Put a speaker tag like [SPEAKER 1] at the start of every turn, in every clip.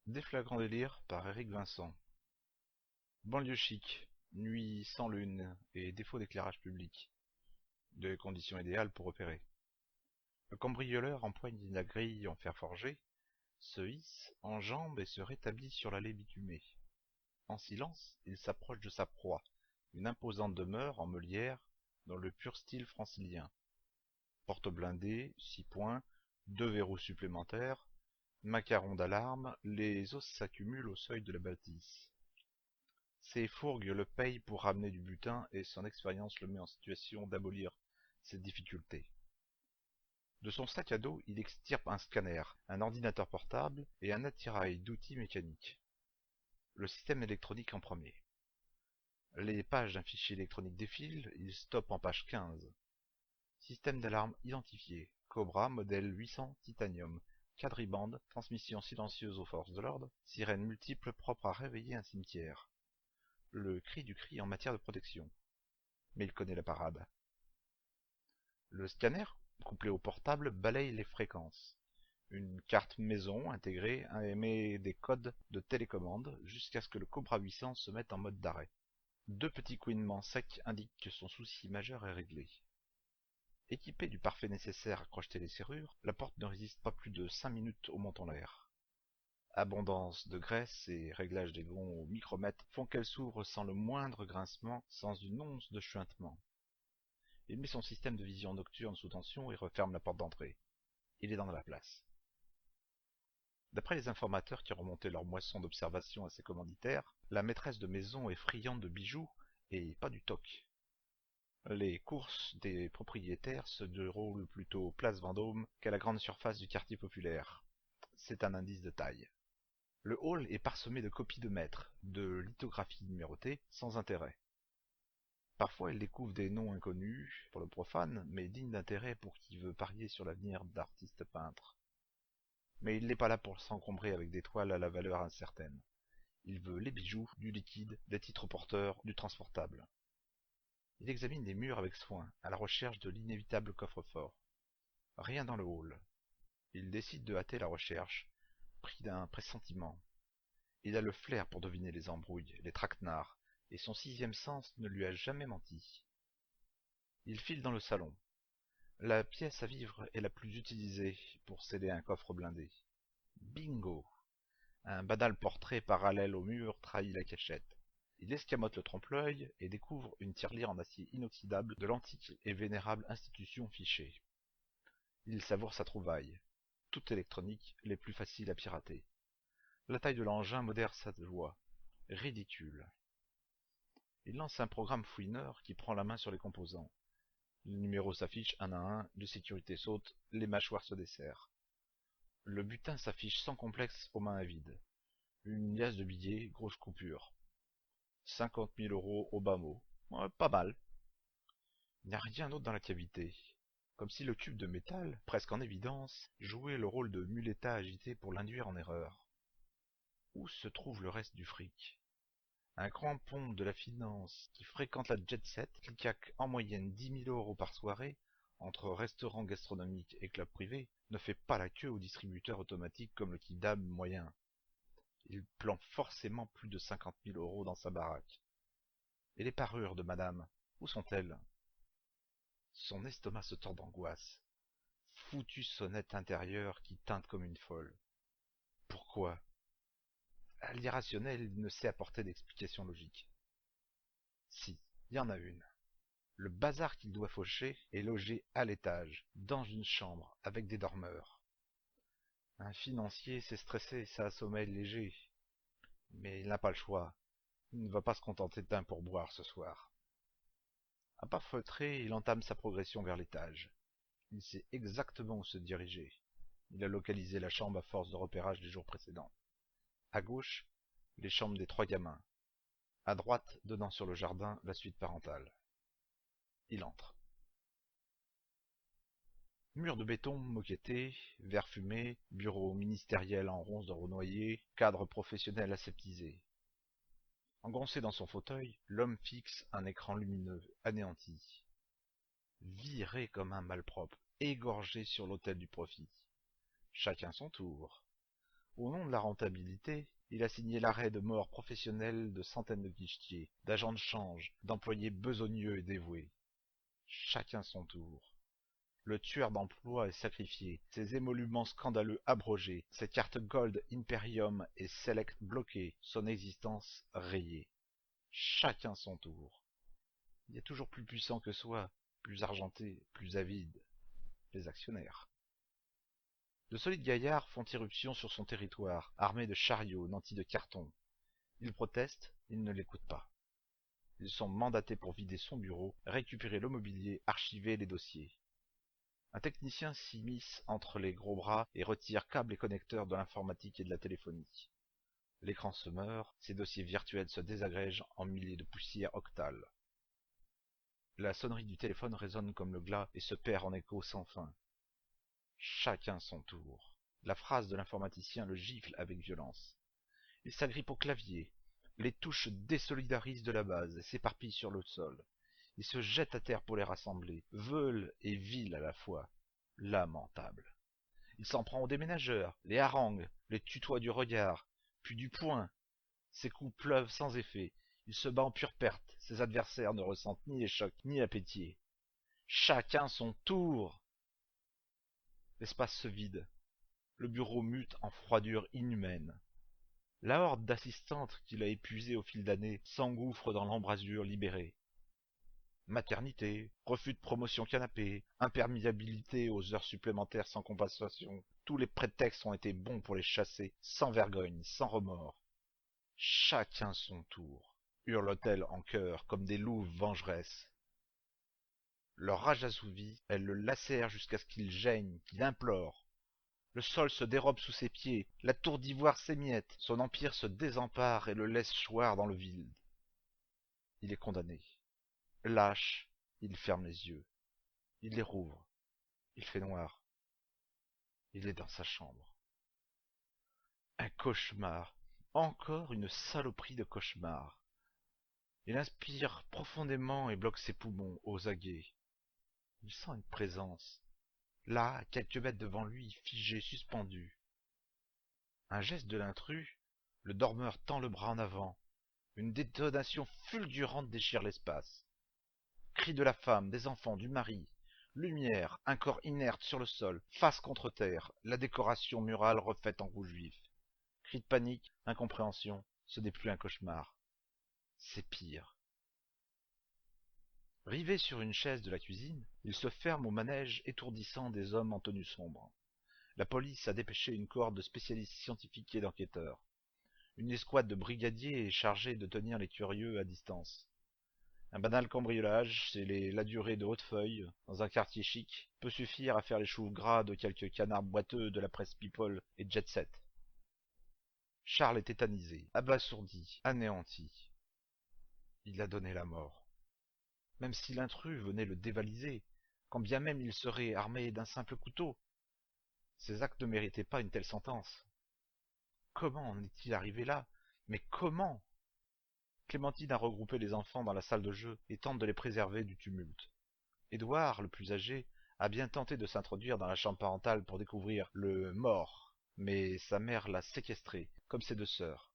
[SPEAKER 1] Des flagrants délires par Éric Vincent. Banlieue chic, nuit sans lune et défaut d'éclairage public. Des conditions idéales pour opérer. Le cambrioleur empoigne la grille en fer forgé, se hisse, enjambe et se rétablit sur l'allée bitumée. En silence, il s'approche de sa proie, une imposante demeure en meulière, dans le pur style francilien. Porte blindée, 6 points, 2 verrous supplémentaires, macaron d'alarme, les os s'accumulent au seuil de la bâtisse. Ses fourgues le payent pour ramener du butin et son expérience le met en situation d'abolir cette difficulté. De son sac à dos, il extirpe un scanner, un ordinateur portable et un attirail d'outils mécaniques. Le système électronique en premier. Les pages d'un fichier électronique défilent, il stoppe en page 15. Système d'alarme identifié. Cobra modèle 800 Titanium. Quadribande, transmission silencieuse aux forces de l'ordre, sirène multiple propre à réveiller un cimetière. Le cri du cri en matière de protection. Mais il connaît la parade. Le scanner, couplé au portable, balaye les fréquences. Une carte maison intégrée émet des codes de télécommande jusqu'à ce que le Cobra 800 se mette en mode d'arrêt. Deux petits couinements secs indiquent que son souci majeur est réglé. Équipée du parfait nécessaire à crocheter les serrures, la porte ne résiste pas plus de 5 minutes au menton-l'air. Abondance de graisse et réglage des gonds au micromètre font qu'elle s'ouvre sans le moindre grincement, sans une once de chuintement. Il met son système de vision nocturne sous tension et referme la porte d'entrée. Il est dans la place. D'après les informateurs qui remontaient leur moisson d'observation à ses commanditaires, la maîtresse de maison est friande de bijoux et pas du toc. Les courses des propriétaires se déroulent plutôt place Vendôme qu'à la grande surface du quartier populaire. C'est un indice de taille. Le hall est parsemé de copies de maîtres, de lithographies numérotées, sans intérêt. Parfois il découvre des noms inconnus pour le profane, mais dignes d'intérêt pour qui veut parier sur l'avenir d'artistes peintres. Mais il n'est pas là pour s'encombrer avec des toiles à la valeur incertaine. Il veut les bijoux, du liquide, des titres porteurs, du transportable. Il examine les murs avec soin, à la recherche de l'inévitable coffre-fort. Rien dans le hall. Il décide de hâter la recherche, pris d'un pressentiment. Il a le flair pour deviner les embrouilles, les traquenards, et son sixième sens ne lui a jamais menti. Il file dans le salon. La pièce à vivre est la plus utilisée pour sceller un coffre blindé. Bingo! Un banal portrait parallèle au mur trahit la cachette. Il escamote le trompe-l'œil et découvre une tirelire en acier inoxydable de l'antique et vénérable institution fichée. Il savoure sa trouvaille. Toute électronique, les plus faciles à pirater. La taille de l'engin modère sa joie. Ridicule. Il lance un programme fouineur qui prend la main sur les composants. Les numéros s'affichent un à un, de sécurité saute, les mâchoires se desserrent. Le butin s'affiche sans complexe aux mains avides. Une liasse de billets, grosse coupure. 50 000 € au bas mot. Ouais, pas mal. Il n'y a rien d'autre dans la cavité. Comme si le tube de métal, presque en évidence, jouait le rôle de muleta agité pour l'induire en erreur. Où se trouve le reste du fric? Un grand pont de la finance qui fréquente la jet-set, qui claque en moyenne 10 000 € par soirée, entre restaurants gastronomiques et clubs privés, ne fait pas la queue aux distributeurs automatiques comme le kidam moyen. Il plante forcément plus de 50 000 € dans sa baraque. Et les parures de madame, où sont-elles? Son estomac se tord d'angoisse. Foutue sonnette intérieure qui teinte comme une folle. Pourquoi? À l'irrationnel, il ne sait apporter d'explication logique. Si, il y en a une. Le bazar qu'il doit faucher est logé à l'étage, dans une chambre, avec des dormeurs. Un financier sait stresser ça sommeil léger. Mais il n'a pas le choix. Il ne va pas se contenter d'un pourboire ce soir. À pas feutré, il entame sa progression vers l'étage. Il sait exactement où se diriger. Il a localisé la chambre à force de repérage des jours précédents. À gauche, les chambres des 3 gamins. À droite, donnant sur le jardin, la suite parentale. Il entre. Mur de béton moquetté, verre fumé, bureau ministériel en ronces de Renoyer, cadre professionnel aseptisé. Engoncé dans son fauteuil, l'homme fixe un écran lumineux, anéanti. Viré comme un malpropre, égorgé sur l'autel du profit. Chacun son tour. Au nom de la rentabilité, il a signé l'arrêt de mort professionnel de centaines de guichetiers, d'agents de change, d'employés besogneux et dévoués. Chacun son tour. Le tueur d'emploi est sacrifié, ses émoluments scandaleux abrogés, ses cartes Gold, Imperium et Select bloquées, son existence rayée. Chacun son tour. Il y a toujours plus puissant que soi, plus argenté, plus avide. Les actionnaires. De solides gaillards font irruption sur son territoire, armés de chariots nantis de carton. Ils protestent, ils ne l'écoutent pas. Ils sont mandatés pour vider son bureau, récupérer le mobilier, archiver les dossiers. Un technicien s'immisce entre les gros bras et retire câbles et connecteurs de l'informatique et de la téléphonie. L'écran se meurt, ses dossiers virtuels se désagrègent en milliers de poussières octales. La sonnerie du téléphone résonne comme le glas et se perd en échos sans fin. Chacun son tour. La phrase de l'informaticien le gifle avec violence. Il s'agrippe au clavier. Les touches désolidarisent de la base et s'éparpillent sur le sol. Il se jette à terre pour les rassembler, veule et vil à la fois. Lamentable. Il s'en prend aux déménageurs, les harangue, les tutoie du regard, puis du poing. Ses coups pleuvent sans effet. Il se bat en pure perte. Ses adversaires ne ressentent ni les chocs ni la pitié. Chacun son tour. L'espace se vide. Le bureau mute en froidure inhumaine. La horde d'assistantes qu'il a épuisée au fil d'années s'engouffre dans l'embrasure libérée. Maternité, refus de promotion canapé, imperméabilité aux heures supplémentaires sans compensation, tous les prétextes ont été bons pour les chasser, sans vergogne, sans remords. Chacun son tour, hurle-t-elle en chœur comme des louves vengeresses. Leur rage assouvie, elle le lacère jusqu'à ce qu'il geigne, qu'il implore. Le sol se dérobe sous ses pieds, la tour d'ivoire s'émiette, son empire se désempare et le laisse choir dans le vide. Il est condamné. Lâche, il ferme les yeux. Il les rouvre. Il fait noir. Il est dans sa chambre. Un cauchemar. Encore une saloperie de cauchemar. Il inspire profondément et bloque ses poumons aux aguets. Il sent une présence. Là, à quelques mètres devant lui, figé, suspendu. Un geste de l'intrus, le dormeur tend le bras en avant. Une détonation fulgurante déchire l'espace. Cris de la femme, des enfants, du mari. Lumière, un corps inerte sur le sol, face contre terre, la décoration murale refaite en rouge vif. Cris de panique, incompréhension, ce n'est plus un cauchemar. C'est pire. Rivé sur une chaise de la cuisine, il se ferme au manège étourdissant des hommes en tenue sombre. La police a dépêché une cohorte de spécialistes scientifiques et d'enquêteurs. Une escouade de brigadiers est chargée de tenir les curieux à distance. Un banal cambriolage chez les Ladurée de Hautefeuille, dans un quartier chic, peut suffire à faire les choux gras de quelques canards boiteux de la presse people et jet set. Charles est tétanisé, abasourdi, anéanti. Il a donné la mort. Même si l'intrus venait le dévaliser, quand bien même il serait armé d'un simple couteau, ses actes ne méritaient pas une telle sentence. Comment en est-il arrivé là? Mais comment? Clémentine a regroupé les enfants dans la salle de jeu et tente de les préserver du tumulte. Édouard, le plus âgé, a bien tenté de s'introduire dans la chambre parentale pour découvrir le mort, mais sa mère l'a séquestré, comme ses deux sœurs.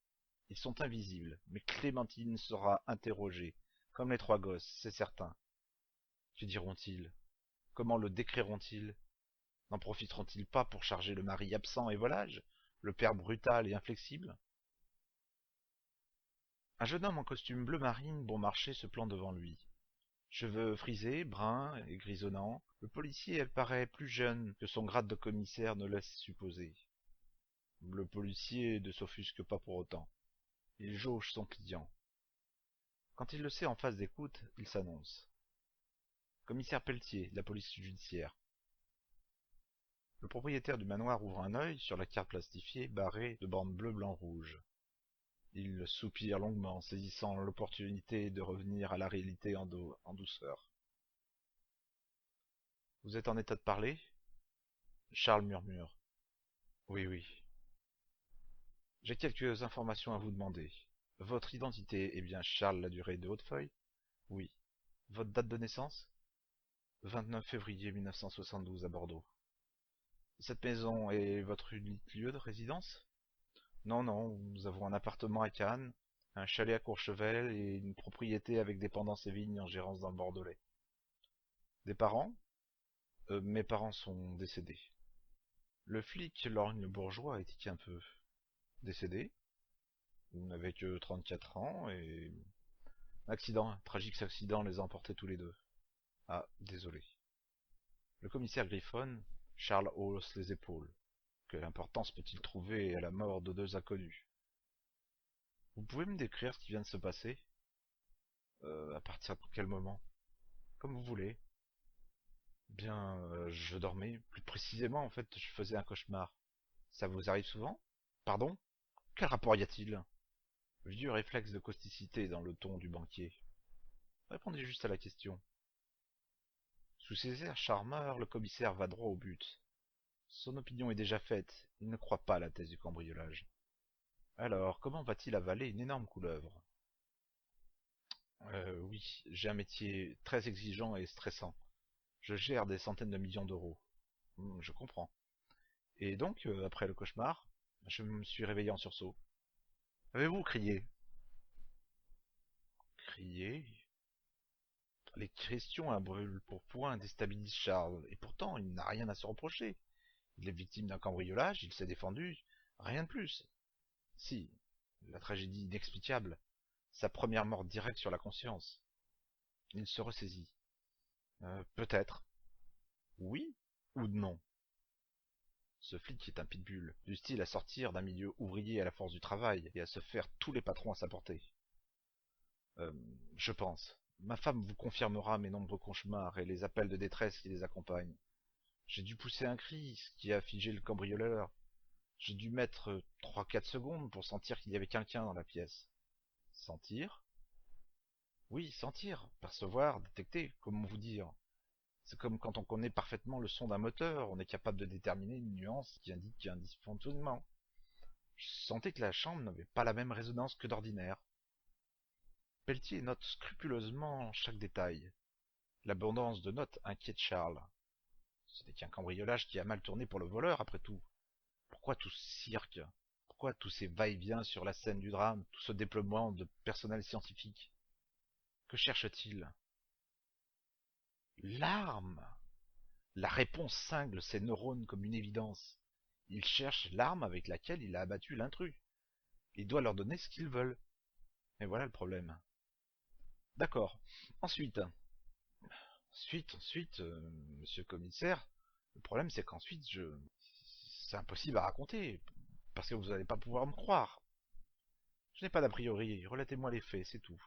[SPEAKER 1] Ils sont invisibles, mais Clémentine sera interrogée, comme les trois gosses, c'est certain. Que diront-ils? Comment le décriront-ils? N'en profiteront-ils pas pour charger le mari absent et volage, le père brutal et inflexible? Un jeune homme en costume bleu marine bon marché se plante devant lui. Cheveux frisés, bruns et grisonnants, le policier elle paraît plus jeune que son grade de commissaire ne laisse supposer. Le policier ne s'offusque pas pour autant. Il jauge son client. Quand il le sait en phase d'écoute, il s'annonce. Commissaire Pelletier, de la police judiciaire. Le propriétaire du manoir ouvre un œil sur la carte plastifiée barrée de bandes bleu, blanc, rouge. Il soupire longuement, saisissant l'opportunité de revenir à la réalité en douceur. Vous êtes en état de parler? Charles murmure. Oui, oui. J'ai quelques informations à vous demander. Votre identité est bien Charles Ladurée de Hautefeuille? Oui. Votre date de naissance? 29 février 1972 à Bordeaux. Cette maison est votre unique lieu de résidence? Non, non, nous avons un appartement à Cannes, un chalet à Courchevel et une propriété avec dépendance et vignes en gérance dans le Bordelais. Des parents? Mes parents sont décédés. Le flic lorgne le bourgeois étique un peu. Décédé? Vous n'avez que 34 ans et... Accident, un tragique accident les a emportés tous les deux. Ah, désolé. Le commissaire griffonne, Charles hausse les épaules. Quelle importance peut-il trouver à la mort de deux inconnus? Vous pouvez me décrire ce qui vient de se passer? À partir de quel moment? Comme vous voulez. Bien, je dormais. Plus précisément, en fait, je faisais un cauchemar. Ça vous arrive souvent? Pardon? Quel rapport y a-t-il? Vieux réflexe de causticité dans le ton du banquier. Répondez juste à la question. Sous ses airs charmeurs, le commissaire va droit au but. Son opinion est déjà faite, il ne croit pas à la thèse du cambriolage. Alors, comment va-t-il avaler une énorme couleuvre? Oui, j'ai un métier très exigeant et stressant. Je gère des centaines de millions d'euros. Je comprends. Et donc, après le cauchemar, je me suis réveillé en sursaut. Avez-vous crié? Crié? Les questions à brûle pour point déstabilisent Charles, et pourtant il n'a rien à se reprocher. Il est victime d'un cambriolage, il s'est défendu, rien de plus. Si, la tragédie inexplicable, sa première mort directe sur la conscience. Il se ressaisit. Peut-être. Oui ou non? Ce flic est un pitbull, du style à sortir d'un milieu ouvrier à la force du travail et à se faire tous les patrons à sa portée. Euh, je pense. Ma femme vous confirmera mes nombreux cauchemars et les appels de détresse qui les accompagnent. J'ai dû pousser un cri, ce qui a figé le cambrioleur. J'ai dû mettre 3-4 secondes pour sentir qu'il y avait quelqu'un dans la pièce. Sentir? Oui, sentir, percevoir, détecter, comment vous dire. C'est comme quand on connaît parfaitement le son d'un moteur, on est capable de déterminer une nuance qui indique un dysfonctionnement. Je sentais que la chambre n'avait pas la même résonance que d'ordinaire. Pelletier note scrupuleusement chaque détail. L'abondance de notes inquiète Charles. Ce n'est qu'un cambriolage qui a mal tourné pour le voleur, après tout. Pourquoi tout ce cirque? Pourquoi tous ces va-et-vient sur la scène du drame, tout ce déploiement de personnel scientifique? Que cherche-t-il? L'arme! La réponse cingle ses neurones comme une évidence. Il cherche l'arme avec laquelle il a abattu l'intrus. Il doit leur donner ce qu'ils veulent. Et voilà le problème. D'accord. Ensuite, monsieur le commissaire, le problème c'est qu'ensuite c'est impossible à raconter, parce que vous n'allez pas pouvoir me croire. Je n'ai pas d'a priori, relatez-moi les faits, c'est tout.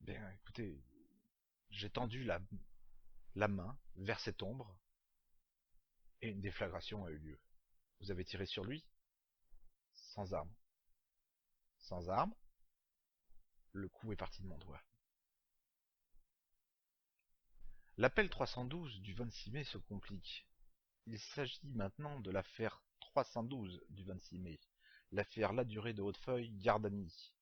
[SPEAKER 1] Bien, écoutez, j'ai tendu la main vers cette ombre, et une déflagration a eu lieu. Vous avez tiré sur lui? Sans arme. Sans arme? Le coup est parti de mon doigt. L'appel 312 du 26 mai se complique. Il s'agit maintenant de l'affaire 312 du 26 mai, l'affaire Ladurée de Hautefeuille Gardani.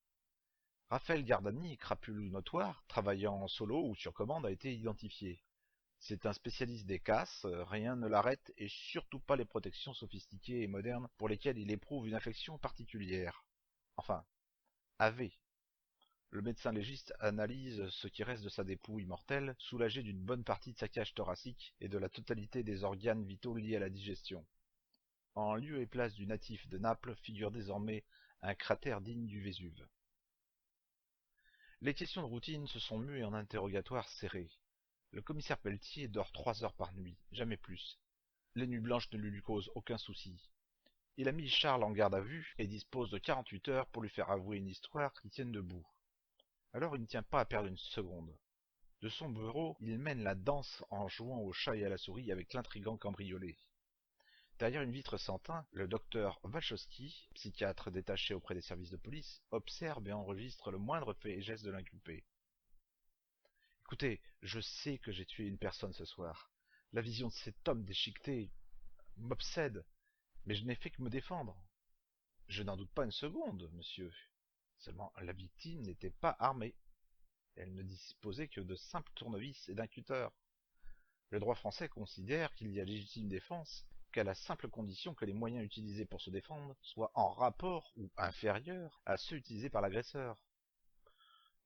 [SPEAKER 1] Raphaël Gardani, crapule notoire, travaillant en solo ou sur commande, a été identifié. C'est un spécialiste des casses, rien ne l'arrête et surtout pas les protections sophistiquées et modernes pour lesquelles il éprouve une affection particulière. Enfin, avait. Le médecin légiste analyse ce qui reste de sa dépouille mortelle, soulagé d'une bonne partie de sa cage thoracique et de la totalité des organes vitaux liés à la digestion. En lieu et place du natif de Naples figure désormais un cratère digne du Vésuve. Les questions de routine se sont muées en interrogatoires serrés. Le commissaire Pelletier dort 3 heures par nuit, jamais plus. Les nuits blanches ne lui causent aucun souci. Il a mis Charles en garde à vue et dispose de 48 heures pour lui faire avouer une histoire qui tienne debout. Alors il ne tient pas à perdre une seconde. De son bureau, il mène la danse en jouant au chat et à la souris avec l'intrigant cambriolé. Derrière une vitre sans teint, le docteur Walchowski, psychiatre détaché auprès des services de police, observe et enregistre le moindre fait et geste de l'inculpé. Écoutez, je sais que j'ai tué une personne ce soir. La vision de cet homme déchiqueté m'obsède, mais je n'ai fait que me défendre. Je n'en doute pas une seconde, monsieur. Seulement, la victime n'était pas armée. Elle ne disposait que de simples tournevis et d'un cutter. Le droit français considère qu'il y a légitime défense qu'à la simple condition que les moyens utilisés pour se défendre soient en rapport ou inférieurs à ceux utilisés par l'agresseur.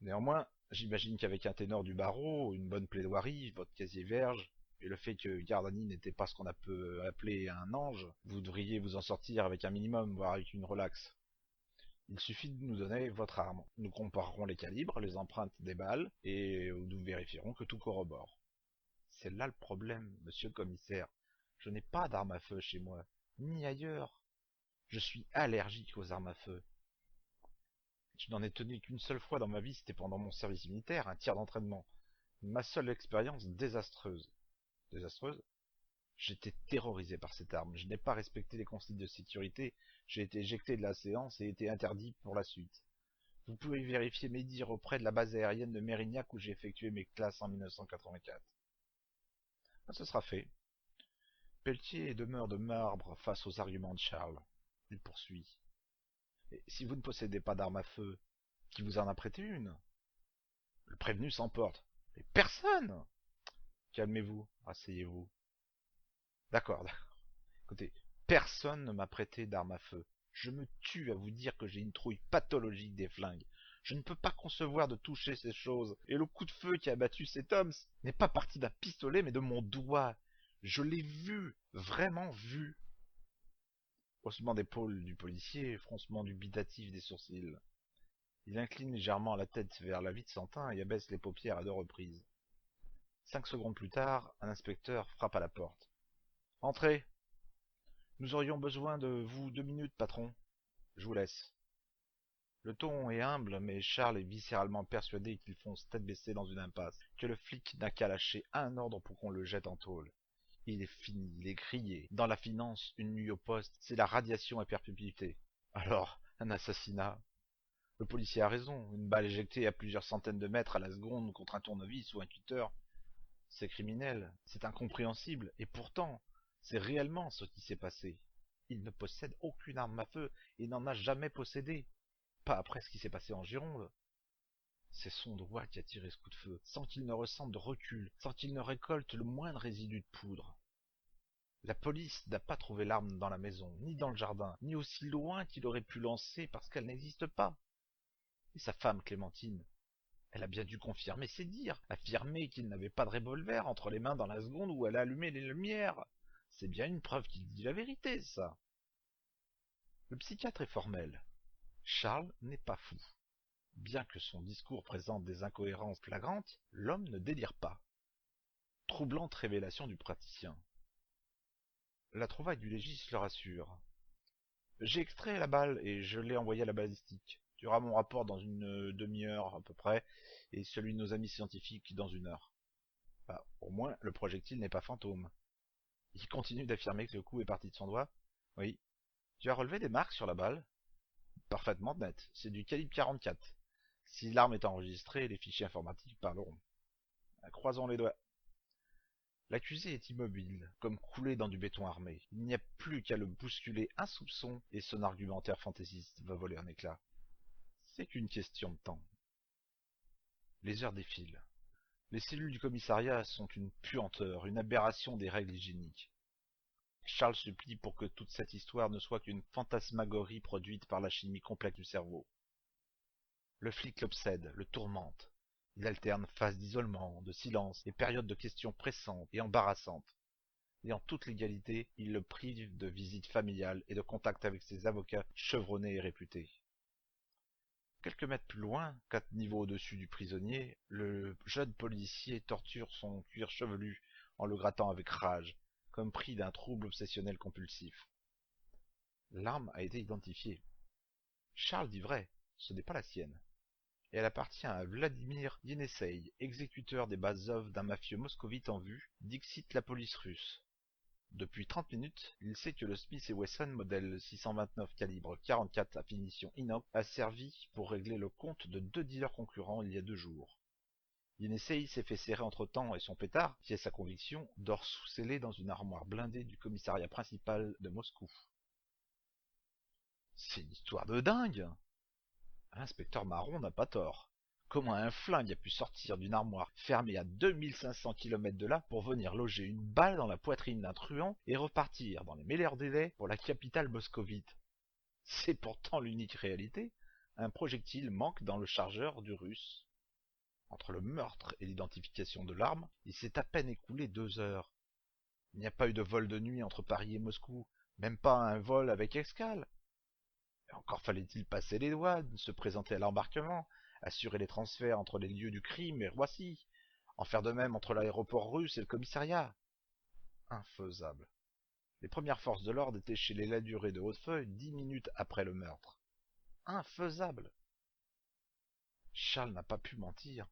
[SPEAKER 1] Néanmoins, j'imagine qu'avec un ténor du barreau, une bonne plaidoirie, votre casier vierge, et le fait que Gardani n'était pas ce qu'on a peut appeler un ange, vous devriez vous en sortir avec un minimum, voire avec une relaxe. Il suffit de nous donner votre arme. Nous comparerons les calibres, les empreintes des balles, et nous vérifierons que tout corrobore. C'est là le problème, monsieur le commissaire. Je n'ai pas d'arme à feu chez moi, ni ailleurs. Je suis allergique aux armes à feu. Je n'en ai tenu qu'une seule fois dans ma vie, c'était pendant mon service militaire, un tir d'entraînement. Ma seule expérience désastreuse. Désastreuse? J'étais terrorisé par cette arme. Je n'ai pas respecté les consignes de sécurité. J'ai été éjecté de la séance et été interdit pour la suite. Vous pouvez vérifier mes dires auprès de la base aérienne de Mérignac où j'ai effectué mes classes en 1984. Ce sera fait. Pelletier demeure de marbre face aux arguments de Charles. Il poursuit. Et si vous ne possédez pas d'arme à feu, qui vous en a prêté une? Le prévenu s'emporte. Mais personne! Calmez-vous, asseyez-vous. D'accord. Écoutez, personne ne m'a prêté d'arme à feu. Je me tue à vous dire que j'ai une trouille pathologique des flingues. Je ne peux pas concevoir de toucher ces choses. Et le coup de feu qui a battu cet homme n'est pas parti d'un pistolet, mais de mon doigt. Je l'ai vu, vraiment vu. Haussement d'épaule du policier, froncement dubitatif des sourcils. Il incline légèrement la tête vers la vie de Santin et abaisse les paupières à 2 reprises. 5 secondes plus tard, un inspecteur frappe à la porte. « Entrez. Nous aurions besoin de vous 2 minutes, patron. Je vous laisse. » Le ton est humble, mais Charles est viscéralement persuadé qu'ils foncent tête baissée dans une impasse, que le flic n'a qu'à lâcher un ordre pour qu'on le jette en tôle. Il est fini, il est grillé. Dans la finance, une nuit au poste, c'est la radiation à perpétuité. Alors, un assassinat. Le policier a raison, une balle éjectée à plusieurs centaines de mètres à la seconde contre un tournevis ou un cutter. C'est criminel, c'est incompréhensible, et pourtant, c'est réellement ce qui s'est passé. Il ne possède aucune arme à feu et n'en a jamais possédé. Pas après ce qui s'est passé en Gironde. C'est son doigt qui a tiré ce coup de feu, sans qu'il ne ressente de recul, sans qu'il ne récolte le moindre résidu de poudre. La police n'a pas trouvé l'arme dans la maison, ni dans le jardin, ni aussi loin qu'il aurait pu lancer parce qu'elle n'existe pas. Et sa femme, Clémentine, elle a bien dû confirmer ses dires, affirmer qu'il n'avait pas de revolver entre les mains dans la seconde où elle a allumé les lumières. C'est bien une preuve qu'il dit la vérité, ça. Le psychiatre est formel. Charles n'est pas fou. Bien que son discours présente des incohérences flagrantes, l'homme ne délire pas. Troublante révélation du praticien. La trouvaille du légiste le rassure. J'ai extrait la balle et je l'ai envoyée à la balistique. Tu auras mon rapport dans une demi-heure à peu près, et celui de nos amis scientifiques dans 1 heure. Bah, au moins, le projectile n'est pas fantôme. Il continue d'affirmer que le coup est parti de son doigt. Oui. Tu as relevé des marques sur la balle? Parfaitement net. C'est du calibre 44. Si l'arme est enregistrée, les fichiers informatiques parleront. Croisons les doigts. L'accusé est immobile, comme coulé dans du béton armé. Il n'y a plus qu'à le bousculer un soupçon et son argumentaire fantaisiste va voler un éclat. C'est qu'une question de temps. Les heures défilent. Les cellules du commissariat sont une puanteur, une aberration des règles hygiéniques. Charles supplie pour que toute cette histoire ne soit qu'une fantasmagorie produite par la chimie complexe du cerveau. Le flic l'obsède, le tourmente. Il alterne phases d'isolement, de silence et périodes de questions pressantes et embarrassantes. Et en toute légalité, il le prive de visites familiales et de contact avec ses avocats chevronnés et réputés. Quelques mètres plus loin, 4 niveaux au-dessus du prisonnier, le jeune policier torture son cuir chevelu en le grattant avec rage, comme pris d'un trouble obsessionnel compulsif. L'arme a été identifiée. Charles dit vrai, ce n'est pas la sienne. Et elle appartient à Vladimir Yenisseï, exécuteur des bases œuvres d'un mafieux moscovite en vue, dixit la police russe. Depuis 30 minutes, il sait que le Smith & Wesson modèle 629 calibre 44 à finition inox a servi pour régler le compte de 2 dealers concurrents il y a 2 jours. Yenisseï s'est fait serrer entre-temps et son pétard, qui est sa conviction, dort sous-scellé dans une armoire blindée du commissariat principal de Moscou. C'est une histoire de dingue! L'inspecteur Marron n'a pas tort. Comment un flingue a pu sortir d'une armoire fermée à 2500 km de là pour venir loger une balle dans la poitrine d'un truand et repartir dans les meilleurs délais pour la capitale moscovite? C'est pourtant l'unique réalité. Un projectile manque dans le chargeur du Russe. Entre le meurtre et l'identification de l'arme, il s'est à peine écoulé 2 heures. Il n'y a pas eu de vol de nuit entre Paris et Moscou, même pas un vol avec escale. Et encore fallait-il passer les douanes, se présenter à l'embarquement, assurer les transferts entre les lieux du crime et Roissy, en faire de même entre l'aéroport russe et le commissariat. Infaisable. Les premières forces de l'ordre étaient chez les Ladurée de Hautefeuille 10 minutes après le meurtre. Infaisable. Charles n'a pas pu mentir.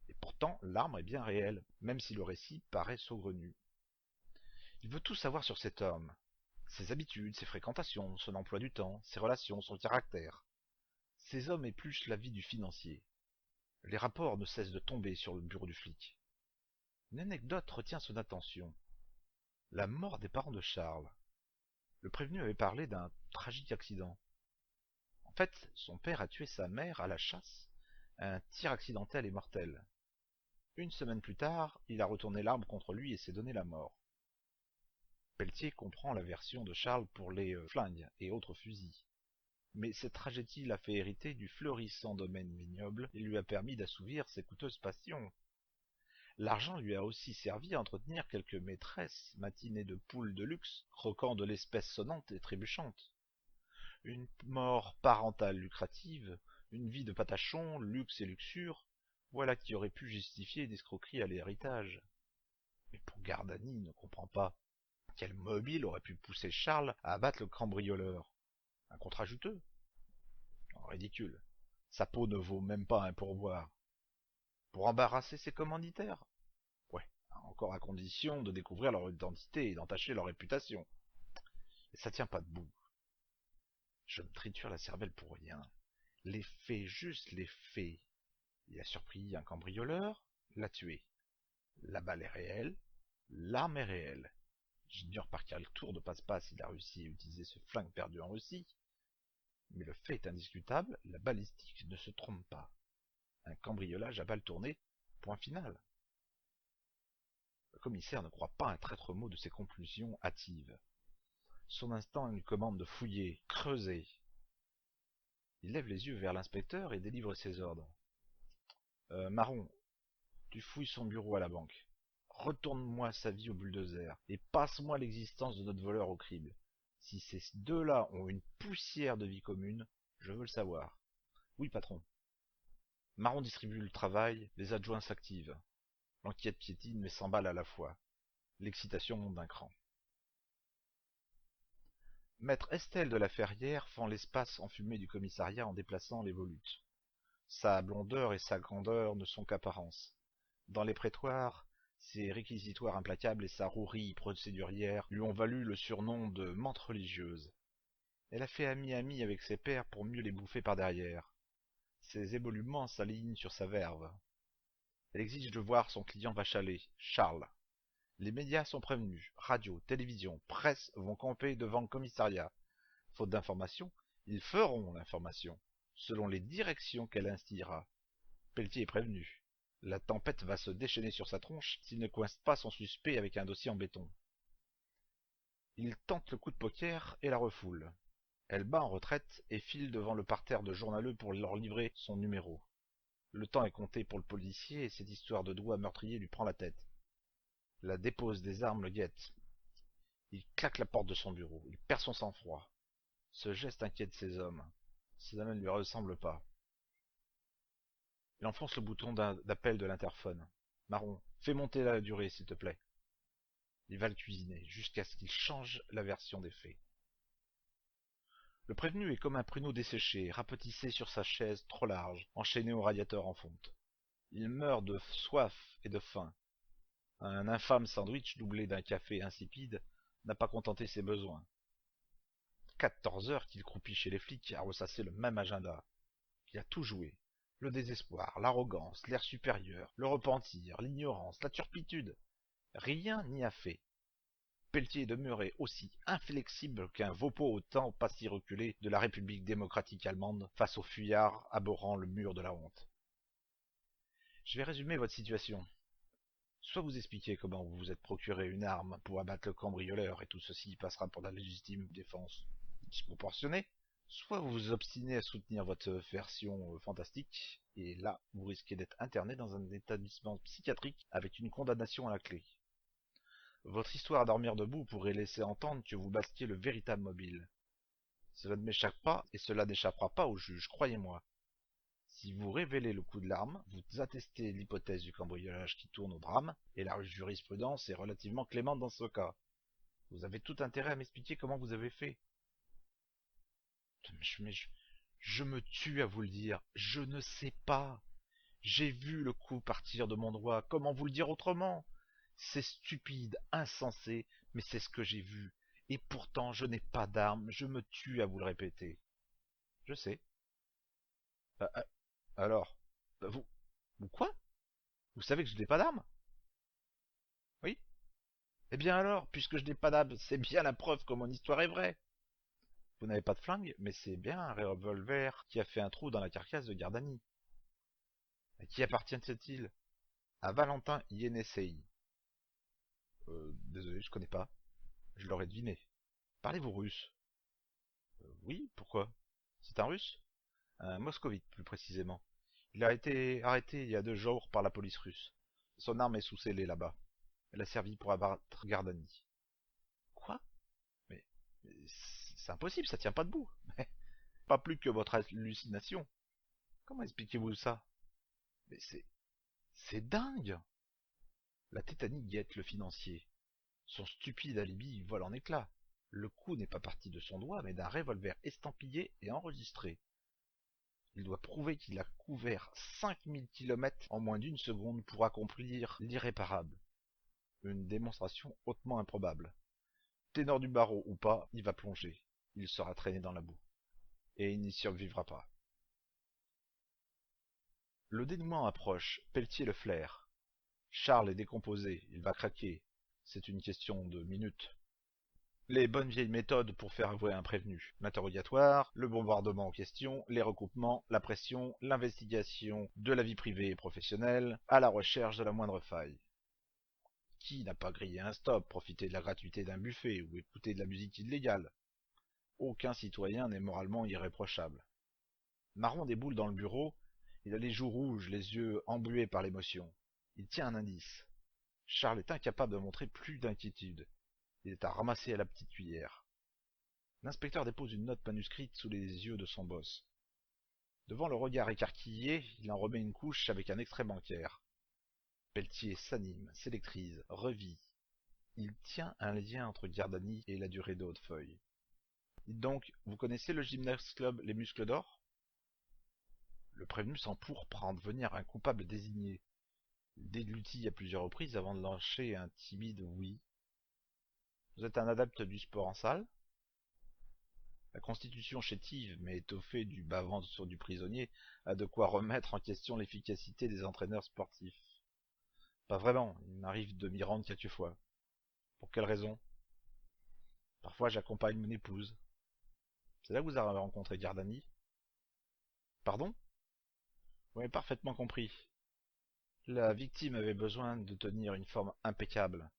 [SPEAKER 1] Et pourtant, l'arme est bien réelle, même si le récit paraît saugrenu. Il veut tout savoir sur cet homme. Ses habitudes, ses fréquentations, son emploi du temps, ses relations, son caractère. Ces hommes épluchent la vie du financier. Les rapports ne cessent de tomber sur le bureau du flic. Une anecdote retient son attention. La mort des parents de Charles. Le prévenu avait parlé d'un tragique accident. En fait, son père a tué sa mère à la chasse, un tir accidentel et mortel. Une semaine plus tard, il a retourné l'arme contre lui et s'est donné la mort. Pelletier comprend la version de Charles pour les flingues et autres fusils. Mais cette tragédie l'a fait hériter du fleurissant domaine vignoble et lui a permis d'assouvir ses coûteuses passions. L'argent lui a aussi servi à entretenir quelques maîtresses, matinées de poules de luxe, croquant de l'espèce sonnante et trébuchante. Une mort parentale lucrative, une vie de patachon, luxe et luxure, voilà qui aurait pu justifier une escroquerie à l'héritage. Mais pour Gardani, il ne comprend pas. Quel mobile aurait pu pousser Charles à abattre le cambrioleur? Un contrat juteux? Non, ridicule. Sa peau ne vaut même pas un pourboire. Pour embarrasser ses commanditaires? Ouais, encore à condition de découvrir leur identité et d'entacher leur réputation. Et ça tient pas debout. Je me triture la cervelle pour rien. Les faits, juste les faits. Il a surpris un cambrioleur, l'a tué. La balle est réelle, l'arme est réelle. J'ignore par quel tour de passe-passe il a réussi à utiliser ce flingue perdu en Russie. Mais le fait est indiscutable, la balistique ne se trompe pas. Un cambriolage à balle tournée, point final. Le commissaire ne croit pas un traître mot de ses conclusions hâtives. Son instinct lui commande de fouiller, creuser. Il lève les yeux vers l'inspecteur et délivre ses ordres. Marron, tu fouilles son bureau à la banque. Retourne-moi sa vie au bulldozer et passe-moi l'existence de notre voleur au crible. Si ces deux-là ont une poussière de vie commune, je veux le savoir. Oui, patron. Marron distribue le travail, les adjoints s'activent. L'enquête piétine mais s'emballe à la fois. L'excitation monte d'un cran. Maître Estelle de la Ferrière fend l'espace enfumé du commissariat en déplaçant les volutes. Sa blondeur et sa grandeur ne sont qu'apparence. Dans les prétoires, ses réquisitoires implacables et sa rouerie procédurière lui ont valu le surnom de menthe religieuse. Elle a fait ami-ami avec ses pairs pour mieux les bouffer par derrière. Ses émoluments s'alignent sur sa verve. Elle exige de voir son client vachaler, Charles. Les médias sont prévenus, radio, télévision, presse vont camper devant le commissariat. Faute d'information, ils feront l'information, selon les directions qu'elle instillera. Pelletier est prévenu. La tempête va se déchaîner sur sa tronche s'il ne coince pas son suspect avec un dossier en béton. Il tente le coup de poker et la refoule. Elle bat en retraite et file devant le parterre de journaleux pour leur livrer son numéro. Le temps est compté pour le policier et cette histoire de doigt meurtrier lui prend la tête. La dépose des armes le guette. Il claque la porte de son bureau. Il perd son sang-froid. Ce geste inquiète ses hommes. Cela ne lui ressemble pas. Il enfonce le bouton d'appel de l'interphone. Marron, fais monter la durée, s'il te plaît. Il va le cuisiner, jusqu'à ce qu'il change la version des faits. Le prévenu est comme un pruneau desséché, rapetissé sur sa chaise trop large, enchaîné au radiateur en fonte. Il meurt de soif et de faim. Un infâme sandwich doublé d'un café insipide n'a pas contenté ses besoins. 14 heures qu'il croupit chez les flics à ressasser le même agenda. Il a tout joué. Le désespoir, l'arrogance, l'air supérieur, le repentir, l'ignorance, la turpitude. Rien n'y a fait. Pelletier est demeuré aussi inflexible qu'un Vaupeau au temps pas si reculé de la République démocratique allemande face aux fuyards abhorrant le mur de la honte. Je vais résumer votre situation. Soit vous expliquez comment vous vous êtes procuré une arme pour abattre le cambrioleur et tout ceci passera pour la légitime défense disproportionnée, soit vous vous obstinez à soutenir votre version fantastique, et là, vous risquez d'être interné dans un établissement psychiatrique avec une condamnation à la clé. Votre histoire à dormir debout pourrait laisser entendre que vous bastiez le véritable mobile. Cela ne m'échappe pas, et cela n'échappera pas au juge, croyez-moi. Si vous révélez le coup de l'arme, vous attestez l'hypothèse du cambriolage qui tourne au drame, et la jurisprudence est relativement clémente dans ce cas. Vous avez tout intérêt à m'expliquer comment vous avez fait. Mais je me tue à vous le dire, je ne sais pas. J'ai vu le coup partir de mon doigt, comment vous le dire autrement? C'est stupide, insensé, mais c'est ce que j'ai vu. Et pourtant je n'ai pas d'arme, je me tue à vous le répéter. Je sais. Ah, ah, alors, vous quoi? Vous savez que je n'ai pas d'arme? Oui? Eh bien alors, puisque je n'ai pas d'arme, c'est bien la preuve que mon histoire est vraie. Vous n'avez pas de flingue, mais c'est bien un revolver qui a fait un trou dans la carcasse de Gardani. À qui appartient-il? À Valentin Yenesei. Désolé, je connais pas. Je l'aurais deviné. Parlez-vous russe? Oui, pourquoi? C'est un russe? Un moscovite, plus précisément. Il a été arrêté il y a 2 jours par la police russe. Son arme est sous scellé là-bas. Elle a servi pour abattre Gardani. Quoi? Mais c'est impossible, ça tient pas debout. Pas plus que votre hallucination. Comment expliquez-vous ça? Mais c'est dingue! La tétanie guette le financier. Son stupide alibi vole en éclats. Le coup n'est pas parti de son doigt, mais d'un revolver estampillé et enregistré. Il doit prouver qu'il a couvert 5000 kilomètres en moins d'une seconde pour accomplir l'irréparable. Une démonstration hautement improbable. Ténor du barreau ou pas, il va plonger. Il sera traîné dans la boue. Et il n'y survivra pas. Le dénouement approche, Pelletier le flaire. Charles est décomposé, il va craquer. C'est une question de minutes. Les bonnes vieilles méthodes pour faire avouer un prévenu. L'interrogatoire, le bombardement en question, les recoupements, la pression, l'investigation de la vie privée et professionnelle, à la recherche de la moindre faille. Qui n'a pas grillé un stop, profité de la gratuité d'un buffet ou écouté de la musique illégale? Aucun citoyen n'est moralement irréprochable. Marron déboule dans le bureau, il a les joues rouges, les yeux embués par l'émotion. Il tient un indice. Charles est incapable de montrer plus d'inquiétude. Il est à ramasser à la petite cuillère. L'inspecteur dépose une note manuscrite sous les yeux de son boss. Devant le regard écarquillé, il en remet une couche avec un extrait bancaire. Pelletier s'anime, s'électrise, revit. Il tient un lien entre Gardani et la durée de Hautefeuille. Dites donc, vous connaissez le gymnase club Les Muscles d'Or? Le prévenu s'empourpre à en devenir un coupable désigné. Il déglutit à plusieurs reprises avant de lâcher un timide oui. Vous êtes un adepte du sport en salle? La constitution chétive, mais étoffée du bas-ventre du prisonnier, a de quoi remettre en question l'efficacité des entraîneurs sportifs. Pas vraiment, il m'arrive de m'y rendre quelques fois. Pour quelle raison? Parfois j'accompagne mon épouse. C'est là que vous avez rencontré Gardani? Pardon? Vous avez parfaitement compris. La victime avait besoin de tenir une forme impeccable.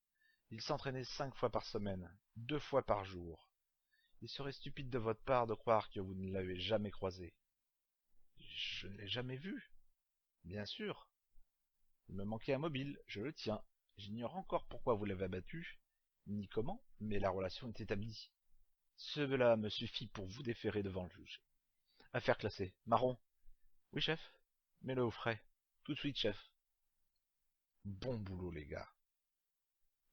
[SPEAKER 1] Il s'entraînait 5 fois par semaine, 2 fois par jour. Il serait stupide de votre part de croire que vous ne l'avez jamais croisé. Je ne l'ai jamais vu. Bien sûr. Il me manquait un mobile, je le tiens. J'ignore encore pourquoi vous l'avez abattu, ni comment, mais la relation est établie. Cela me suffit pour vous déférer devant le juge. Affaire classée. Marron. Oui, chef. Mets-le au frais. Tout de suite, chef. Bon boulot, les gars.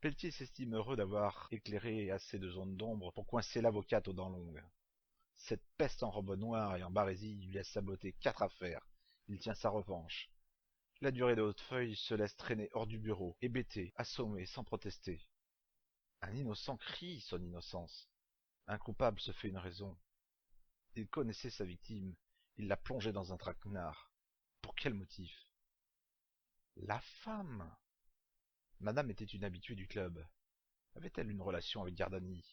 [SPEAKER 1] Pelletier s'estime heureux d'avoir éclairé assez de zones d'ombre pour coincer l'avocate aux dents longues. Cette peste en robe noire et en barésie lui a saboté 4 affaires. Il tient sa revanche. La durée de Hautefeuille se laisse traîner hors du bureau, hébété, assommé, sans protester. Un innocent crie son innocence. Un coupable se fait une raison. Il connaissait sa victime. Il l'a plongée dans un traquenard. Pour quel motif? La femme! Madame était une habituée du club. Avait-elle une relation avec Gardani?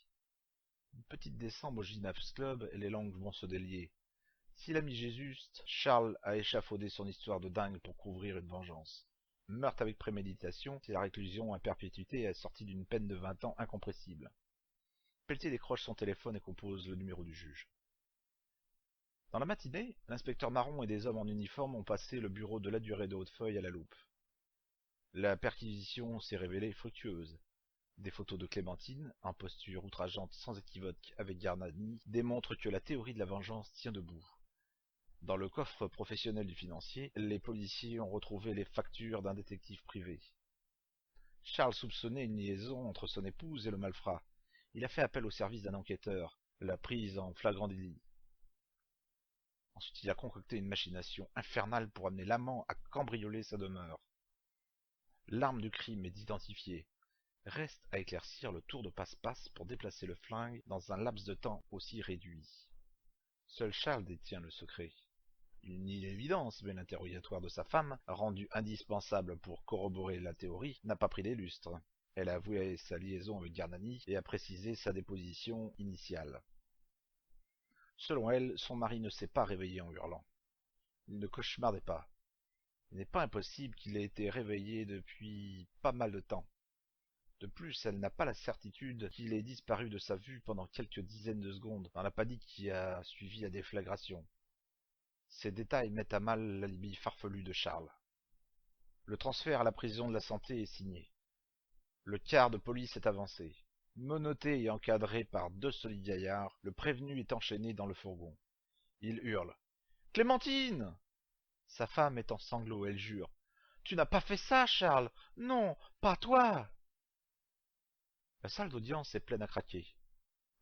[SPEAKER 1] Une petite décembre au Gymnase Club et les langues vont se délier. S'il a mis Jésus, Charles a échafaudé son histoire de dingue pour couvrir une vengeance. Meurtre avec préméditation, c'est la réclusion à perpétuité assortie d'une peine de 20 ans incompressible. Pelletier décroche son téléphone et compose le numéro du juge. Dans la matinée, l'inspecteur Marron et des hommes en uniforme ont passé le bureau de Ladurée de Hautefeuille à la loupe. La perquisition s'est révélée fructueuse. Des photos de Clémentine, en posture outrageante sans équivoque avec Garnani, démontrent que la théorie de la vengeance tient debout. Dans le coffre professionnel du financier, les policiers ont retrouvé les factures d'un détective privé. Charles soupçonnait une liaison entre son épouse et le malfrat. Il a fait appel au service d'un enquêteur, l'a prise en flagrant délit. Ensuite, il a concocté une machination infernale pour amener l'amant à cambrioler sa demeure. L'arme du crime est identifiée. Reste à éclaircir le tour de passe-passe pour déplacer le flingue dans un laps de temps aussi réduit. Seul Charles détient le secret. Une évidence, mais l'interrogatoire de sa femme, rendu indispensable pour corroborer la théorie, n'a pas pris des lustres. Elle a avoué sa liaison avec Garnani et a précisé sa déposition initiale. Selon elle, son mari ne s'est pas réveillé en hurlant. Il ne cauchemardait pas. Il n'est pas impossible qu'il ait été réveillé depuis pas mal de temps. De plus, elle n'a pas la certitude qu'il ait disparu de sa vue pendant quelques dizaines de secondes, dans la panique qui a suivi la déflagration. Ces détails mettent à mal l'alibi farfelu de Charles. Le transfert à la prison de la Santé est signé. Le quart de police est avancé. Menotté et encadré par 2 solides gaillards, le prévenu est enchaîné dans le fourgon. Il hurle. « Clémentine !» Sa femme est en sanglots, elle jure. « Tu n'as pas fait ça, Charles! Non, pas toi !» La salle d'audience est pleine à craquer.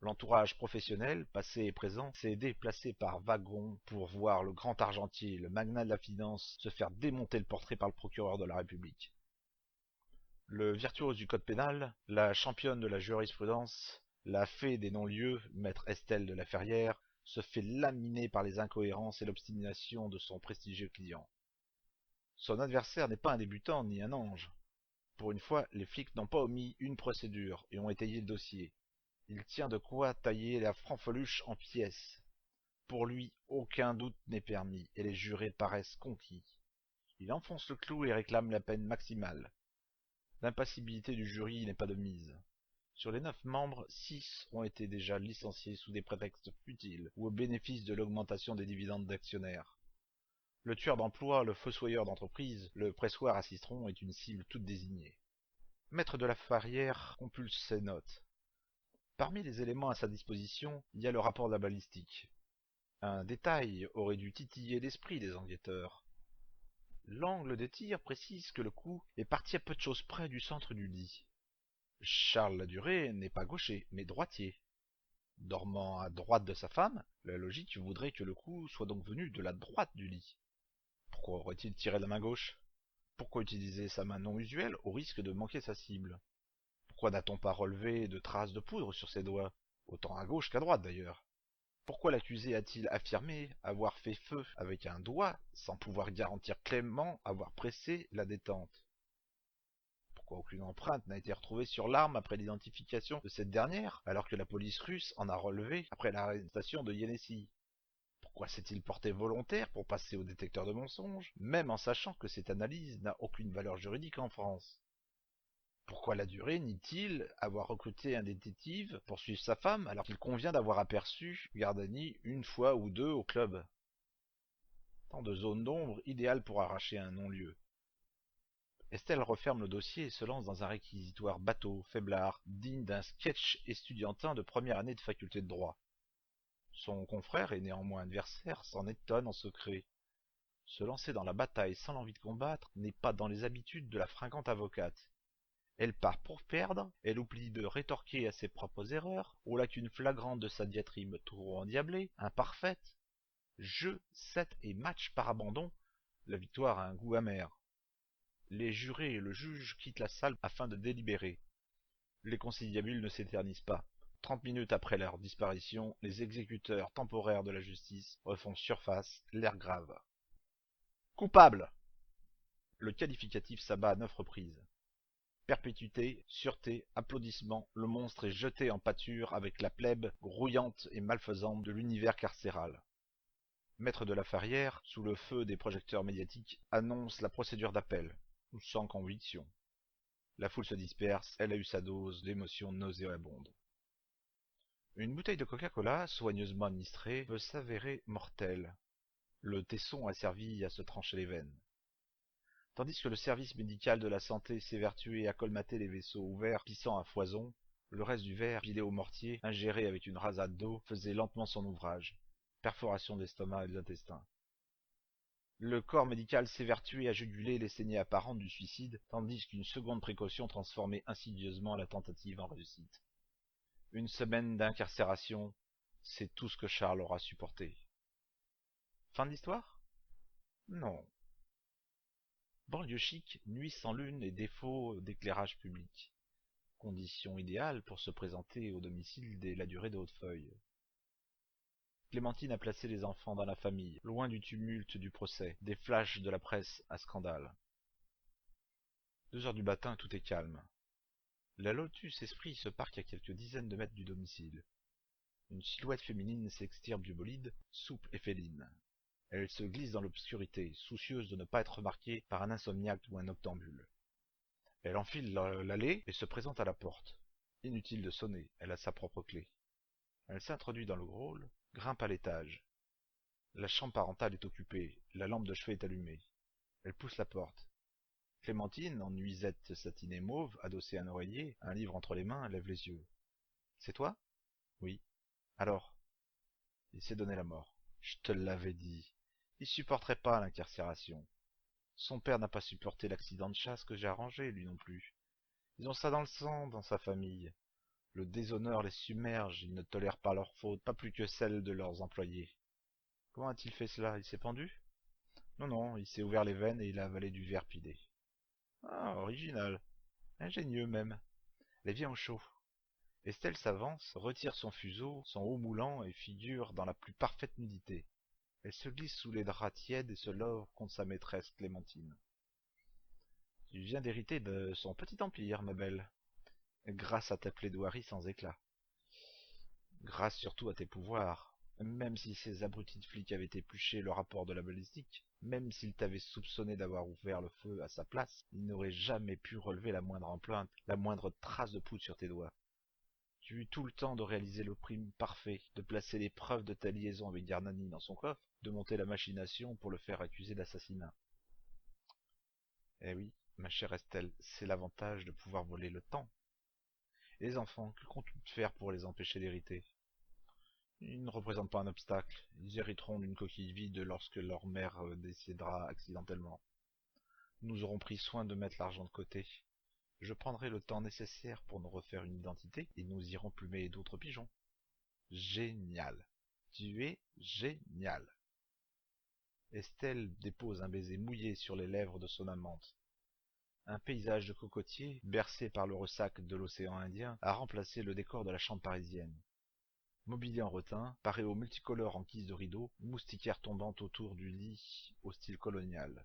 [SPEAKER 1] L'entourage professionnel, passé et présent, s'est déplacé par wagons pour voir le grand argentier, le magnat de la finance, se faire démonter le portrait par le procureur de la République. Le virtuose du code pénal, la championne de la jurisprudence, la fée des non-lieux, maître Estelle de la Ferrière, se fait laminer par les incohérences et l'obstination de son prestigieux client. Son adversaire n'est pas un débutant ni un ange. Pour une fois, les flics n'ont pas omis une procédure et ont étayé le dossier. Il tient de quoi tailler la fanfreluche en pièces. Pour lui, aucun doute n'est permis, et les jurés paraissent conquis. Il enfonce le clou et réclame la peine maximale. L'impassibilité du jury n'est pas de mise. Sur les 9 membres, 6 ont été déjà licenciés sous des prétextes futiles ou au bénéfice de l'augmentation des dividendes d'actionnaires. Le tueur d'emploi, le fossoyeur d'entreprise, le pressoir à citron est une cible toute désignée. Maître de la Ferrière compulse ses notes. Parmi les éléments à sa disposition, il y a le rapport de la balistique. Un détail aurait dû titiller l'esprit des enquêteurs. L'angle des tirs précise que le coup est parti à peu de choses près du centre du lit. Charles Ladurée n'est pas gaucher, mais droitier. Dormant à droite de sa femme, la logique voudrait que le coup soit donc venu de la droite du lit. Pourquoi aurait-il tiré de la main gauche? Pourquoi utiliser sa main non usuelle au risque de manquer sa cible? Pourquoi n'a-t-on pas relevé de traces de poudre sur ses doigts, autant à gauche qu'à droite d'ailleurs? Pourquoi l'accusé a-t-il affirmé avoir fait feu avec un doigt sans pouvoir garantir clairement avoir pressé la détente? Pourquoi aucune empreinte n'a été retrouvée sur l'arme après l'identification de cette dernière, alors que la police russe en a relevé après l'arrestation de Yenessi? Pourquoi s'est-il porté volontaire pour passer au détecteur de mensonges, même en sachant que cette analyse n'a aucune valeur juridique en France? Pourquoi Ladurée nie-t-il avoir recruté un détective pour suivre sa femme alors qu'il convient d'avoir aperçu Garnani une fois ou deux au club? Tant de zones d'ombre idéales pour arracher un non-lieu. Estelle referme le dossier et se lance dans un réquisitoire bateau, faiblard, digne d'un sketch estudiantin de première année de faculté de droit. Son confrère et néanmoins adversaire s'en étonne en secret. Se lancer dans la bataille sans l'envie de combattre n'est pas dans les habitudes de la fringante avocate. Elle part pour perdre, elle oublie de rétorquer à ses propres erreurs, aux lacunes flagrantes de sa diatribe trop endiablée, imparfaite. Jeu, set et match par abandon, la victoire a un goût amer. Les jurés et le juge quittent la salle afin de délibérer. Les conciliabules ne s'éternisent pas. 30 minutes après leur disparition, les exécuteurs temporaires de la justice refont surface, l'air grave. Coupable! Le qualificatif s'abat à 9 reprises. Perpétuité, sûreté, applaudissements, le monstre est jeté en pâture avec la plèbe grouillante et malfaisante de l'univers carcéral. Maître de la Ferrière, sous le feu des projecteurs médiatiques, annonce la procédure d'appel, sans conviction. La foule se disperse, elle a eu sa dose d'émotions nauséabondes. Une bouteille de Coca-Cola, soigneusement administrée, peut s'avérer mortelle. Le tesson a servi à se trancher les veines. Tandis que le service médical de la santé s'évertuait à colmater les vaisseaux ouverts pissant à foison, le reste du verre, pilé au mortier, ingéré avec une rasade d'eau, faisait lentement son ouvrage. Perforation d'estomac et des intestins. Le corps médical s'évertuait à juguler les saignées apparentes du suicide, tandis qu'une seconde précaution transformait insidieusement la tentative en réussite. Une semaine d'incarcération, c'est tout ce que Charles aura supporté. Fin de l'histoire? Non. Banlieue chic, nuit sans lune et défaut d'éclairage public. Condition idéale pour se présenter au domicile dès la durée de Hautefeuille. Clémentine a placé les enfants dans la famille, loin du tumulte du procès, des flashs de la presse à scandale. 2 heures du matin, tout est calme. La Lotus Esprit se parque à quelques dizaines de mètres du domicile. Une silhouette féminine s'extirpe du bolide, souple et féline. Elle se glisse dans l'obscurité, soucieuse de ne pas être remarquée par un insomniaque ou un octambule. Elle enfile l'allée et se présente à la porte. Inutile de sonner, elle a sa propre clé. Elle s'introduit dans le hall, grimpe à l'étage. La chambre parentale est occupée, la lampe de chevet est allumée. Elle pousse la porte. Clémentine, en nuisette satinée mauve, adossée à un oreiller, un livre entre les mains, lève les yeux. C'est toi? Oui. Alors? Il s'est donné la mort. Je te l'avais dit. Il supporterait pas l'incarcération. Son père n'a pas supporté l'accident de chasse que j'ai arrangé, lui non plus. Ils ont ça dans le sang, dans sa famille. Le déshonneur les submerge, ils ne tolèrent pas leurs fautes, pas plus que celles de leurs employés. Comment a-t-il fait cela? Il s'est pendu? Non, non, il s'est ouvert les veines et il a avalé du verre pilé. Ah, original. Ingénieux même. Elle vient au chaud. Estelle s'avance, retire son fuseau, son haut moulant et figure dans la plus parfaite nudité. Elle se glisse sous les draps tièdes et se love contre sa maîtresse Clémentine. Tu viens d'hériter de son petit empire, ma belle. Grâce à ta plaidoirie sans éclat. Grâce surtout à tes pouvoirs. Même si ces abrutis de flics avaient épluché le rapport de la balistique, même s'ils t'avaient soupçonné d'avoir ouvert le feu à sa place, ils n'auraient jamais pu relever la moindre empreinte, la moindre trace de poudre sur tes doigts. Tu eus tout le temps de réaliser le crime parfait, de placer les preuves de ta liaison avec Garnani dans son coffre, de monter la machination pour le faire accuser d'assassinat. Eh oui, ma chère Estelle, c'est l'avantage de pouvoir voler le temps. Et les enfants, que comptes-tu faire pour les empêcher d'hériter? Ils ne représentent pas un obstacle, ils hériteront d'une coquille vide lorsque leur mère décédera accidentellement. Nous aurons pris soin de mettre l'argent de côté. Je prendrai le temps nécessaire pour nous refaire une identité et nous irons plumer d'autres pigeons. Génial. Tu es génial. Estelle dépose un baiser mouillé sur les lèvres de son amante. Un paysage de cocotiers, bercé par le ressac de l'océan Indien, a remplacé le décor de la chambre parisienne. Mobilier en rotin, paré aux multicolores en guise de rideaux, moustiquaires tombantes autour du lit au style colonial.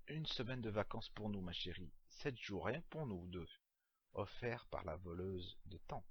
[SPEAKER 1] Une semaine de vacances pour nous, ma chérie. 7 jours, rien que pour nous deux. Offert par la voleuse de temps.